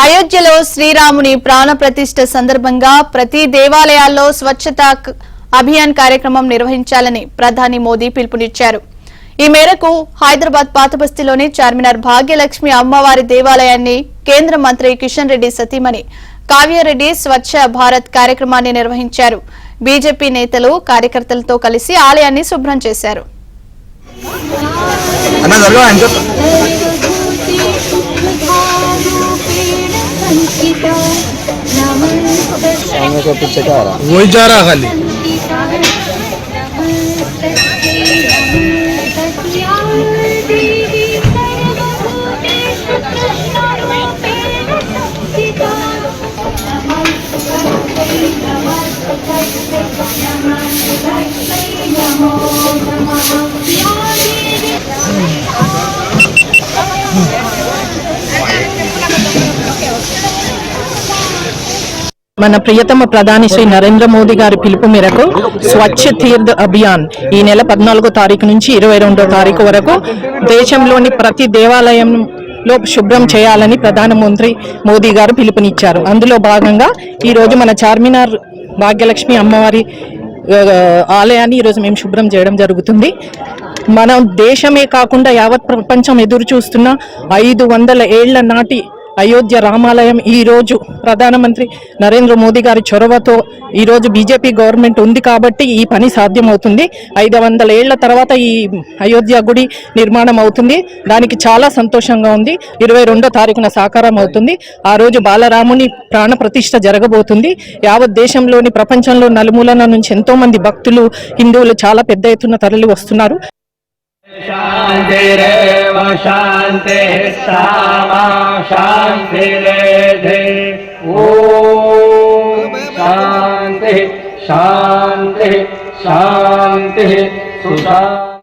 అయోధ్యలో శ్రీరాముని ప్రాణ ప్రతిష్ఠ సందర్భంగా ప్రతి దేవాలయాల్లో స్వచ్ఛతా అభియాన్ కార్యక్రమం నిర్వహించాలని ప్రధాని మోదీ పిలుపునిచ్చారు. ఈ మేరకు హైదరాబాద్ పాతబస్తీలోని చార్మినార్ భాగ్యలక్ష్మి అమ్మవారి దేవాలయాన్ని కేంద్ర మంత్రి కిషన్ రెడ్డి సతీమణి కావ్యారెడ్డి స్వచ్ఛ భారత్ కార్యక్రమాన్ని నిర్వహించారు. బీజేపీ నేతలు కార్యకర్తలతో కలిసి ఆలయాన్ని శుభ్రం చేశారు. वही जा रहा खाली మన ప్రియతమ ప్రధాని శ్రీ నరేంద్ర మోదీ గారి పిలుపు మేరకు స్వచ్ఛ తీర్థ్ అభియాన్ ఈ నెల 14వ తారీఖు నుంచి 22వ తారీఖు వరకు దేశంలోని ప్రతి దేవాలయంలో శుభ్రం చేయాలని ప్రధానమంత్రి మోదీ గారు పిలుపునిచ్చారు. అందులో భాగంగా ఈరోజు మన చార్మినార్ భాగ్యలక్ష్మి అమ్మవారి ఆలయాన్ని ఈరోజు మేము శుభ్రం చేయడం జరుగుతుంది. మన దేశమే కాకుండా యావత్ ప్రపంచం ఎదురు చూస్తున్న 500 ఏళ్ల నాటి అయోధ్య రామాలయం ఈ రోజు ప్రధానమంత్రి నరేంద్ర మోదీ గారి చొరవతో ఈ రోజు బీజేపీ గవర్నమెంట్ ఉంది కాబట్టి ఈ పని సాధ్యమవుతుంది. 500 ఏళ్ల తర్వాత ఈ అయోధ్య గుడి నిర్మాణం అవుతుంది. దానికి చాలా సంతోషంగా ఉంది. 22వ తారీఖున సాకారం అవుతుంది. ఆ రోజు బాలరాముని ప్రాణ ప్రతిష్ఠ జరగబోతుంది. యావత్ దేశంలోని ప్రపంచంలో నలుమూలల నుంచి ఎంతో మంది భక్తులు హిందువులు చాలా పెద్ద ఎత్తున తరలి వస్తున్నారు. शान्तिरेव शान्तिः सामा शान्तिरेधे ॐ शान्तिः शान्तिः शान्तिः सुशान्तिः।